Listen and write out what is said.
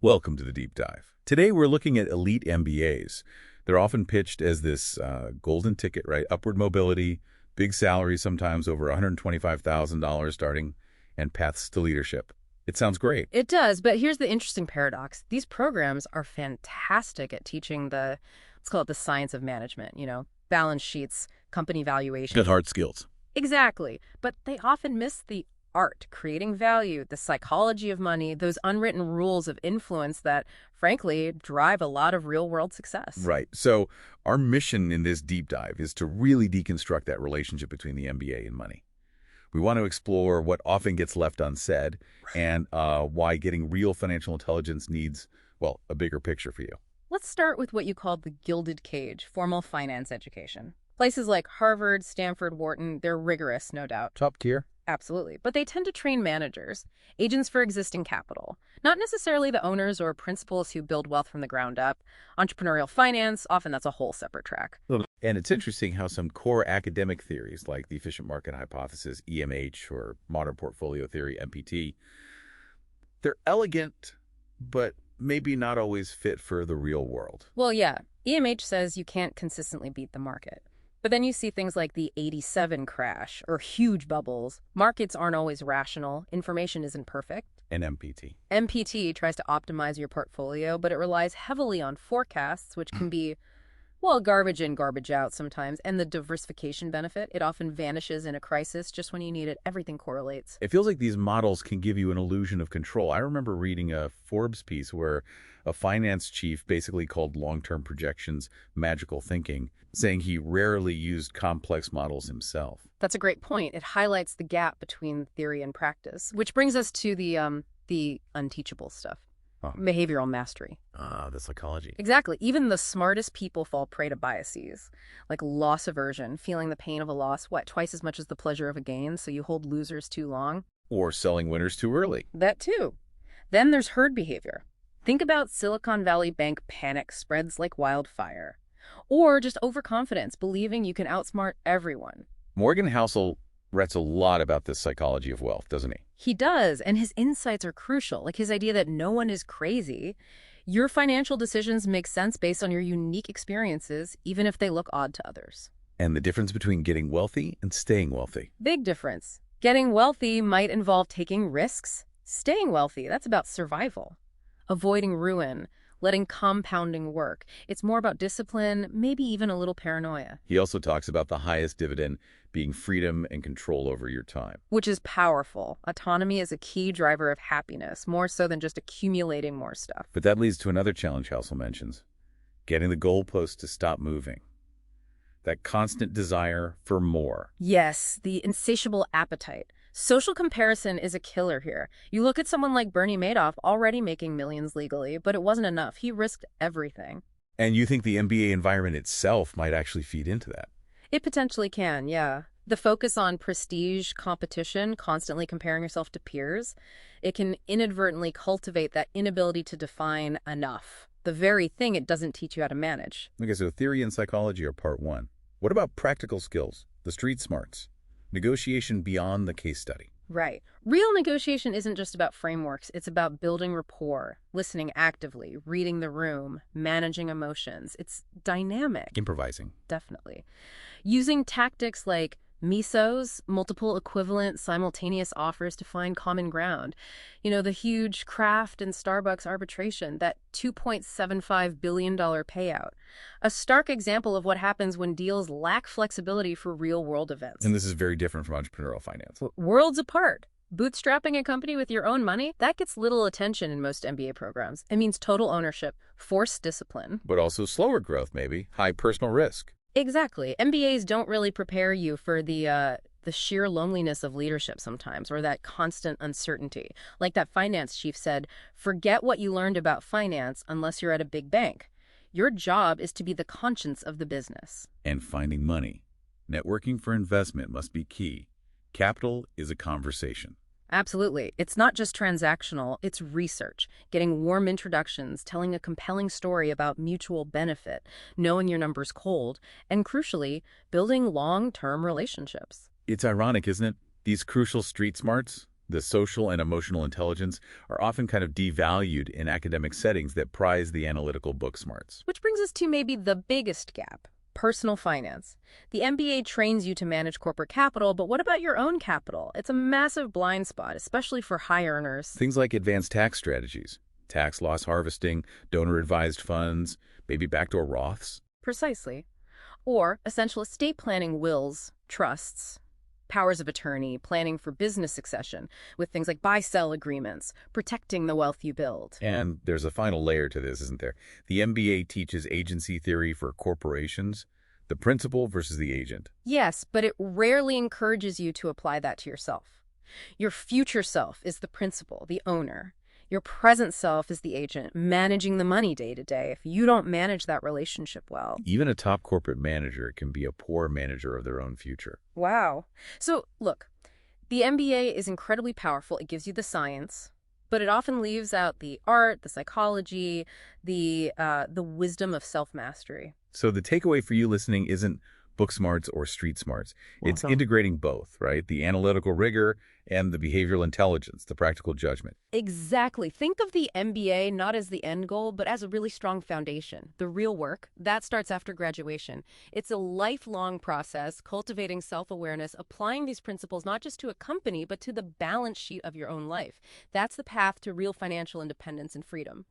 Welcome to the Deep Dive. Today we're looking at elite MBAs. They're often pitched as this golden ticket, right? Upward mobility, big salaries, sometimes over $125,000 starting, and paths to leadership. It sounds great. It does, but here's the interesting paradox. These programs are fantastic at teaching let's call it the science of management, balance sheets, company valuation. Good hard skills. Exactly. But they often miss the art, creating value, the psychology of money, those unwritten rules of influence that, frankly, drive a lot of real-world success. Right. So our mission in this deep dive is to really deconstruct that relationship between the MBA and money. We want to explore what often gets left unsaid and why getting real financial intelligence needs, well, a bigger picture for you. Let's start with what you called the gilded cage, formal finance education. Places like Harvard, Stanford, Wharton, they're rigorous, no doubt. Top tier? Absolutely. But they tend to train managers, agents for existing capital, not necessarily the owners or principals who build wealth from the ground up. Entrepreneurial finance, often that's a whole separate track. And it's interesting how some core academic theories like the efficient market hypothesis, EMH, or modern portfolio theory, MPT, they're elegant, but maybe not always fit for the real world. Well, yeah, EMH says you can't consistently beat the market. But then you see things like the '87 crash or huge bubbles. Markets aren't always rational. Information isn't perfect. And MPT. MPT tries to optimize your portfolio, but it relies heavily on forecasts, which can be, well, garbage in, garbage out sometimes. And the diversification benefit, it often vanishes in a crisis just when you need it. Everything correlates. It feels like these models can give you an illusion of control. I remember reading a Forbes piece where a finance chief basically called long-term projections magical thinking, saying he rarely used complex models himself. That's a great point. It highlights the gap between theory and practice, which brings us to the unteachable stuff. Oh. Behavioral mastery. The psychology. Exactly. Even the smartest people fall prey to biases, like loss aversion, feeling the pain of a loss, twice as much as the pleasure of a gain, so you hold losers too long. Or selling winners too early. That too. Then there's herd behavior. Think about Silicon Valley Bank panic spreads like wildfire. Or just overconfidence, believing you can outsmart everyone. Morgan Housel writes a lot about this psychology of wealth, doesn't he? He does, and his insights are crucial, like his idea that no one is crazy. Your financial decisions make sense based on your unique experiences, even if they look odd to others. And the difference between getting wealthy and staying wealthy. Big difference. Getting wealthy might involve taking risks. Staying wealthy, that's about survival. Avoiding ruin, letting compounding work. It's more about discipline, maybe even a little paranoia. He also talks about the highest dividend being freedom and control over your time. Which is powerful. Autonomy is a key driver of happiness, more so than just accumulating more stuff. But that leads to another challenge Housel mentions, getting the goalposts to stop moving. That constant desire for more. Yes, the insatiable appetite. Social comparison is a killer here. You look at someone like Bernie Madoff already making millions legally, but it wasn't enough. He risked everything. And you think the MBA environment itself might actually feed into that? It potentially can, yeah. The focus on prestige, competition, constantly comparing yourself to peers, it can inadvertently cultivate that inability to define enough, the very thing it doesn't teach you how to manage. Okay, so theory and psychology are part one. What about practical skills, the street smarts? Negotiation beyond the case study. Right. Real negotiation isn't just about frameworks. It's about building rapport, listening actively, reading the room, managing emotions. It's dynamic. Improvising. Definitely. Using tactics like MISOs, multiple equivalent simultaneous offers to find common ground. The huge Kraft and Starbucks arbitration, that $2.75 billion payout. A stark example of what happens when deals lack flexibility for real-world events. And this is very different from entrepreneurial finance. Worlds apart. Bootstrapping a company with your own money, that gets little attention in most MBA programs. It means total ownership, forced discipline. But also slower growth, maybe. High personal risk. Exactly. MBAs don't really prepare you for the sheer loneliness of leadership sometimes, or that constant uncertainty. Like that finance chief said, forget what you learned about finance unless you're at a big bank. Your job is to be the conscience of the business. And finding money. Networking for investment must be key. Capital is a conversation. Absolutely. It's not just transactional, it's research, getting warm introductions, telling a compelling story about mutual benefit, knowing your numbers cold, and crucially, building long-term relationships. It's ironic, isn't it? These crucial street smarts, The social and emotional intelligence are often kind of devalued in academic settings that prize the analytical book smarts. Which brings us to maybe the biggest gap. Personal finance. The MBA trains you to manage corporate capital, but what about your own capital? It's a massive blind spot, especially for high earners. Things like advanced tax strategies, tax loss harvesting, donor-advised funds, maybe backdoor Roths. Precisely. Or essential estate planning, wills, trusts, powers of attorney, planning for business succession, with things like buy-sell agreements, protecting the wealth you build. And there's a final layer to this, isn't there? The MBA teaches agency theory for corporations, the principal versus the agent. Yes, but it rarely encourages you to apply that to yourself. Your future self is the principal, the owner. Your present self is the agent, managing the money day to day. If you don't manage that relationship well. Even a top corporate manager can be a poor manager of their own future. Wow. So, look, the MBA is incredibly powerful. It gives you the science, but it often leaves out the art, the psychology, the wisdom of self-mastery. So the takeaway for you listening isn't book smarts or street smarts. It's integrating both, right? The analytical rigor and the behavioral intelligence, the practical judgment. Exactly. Think of the MBA not as the end goal, but as a really strong foundation. The real work, that starts after graduation. It's a lifelong process, cultivating self-awareness, applying these principles not just to a company, but to the balance sheet of your own life. That's the path to real financial independence and freedom.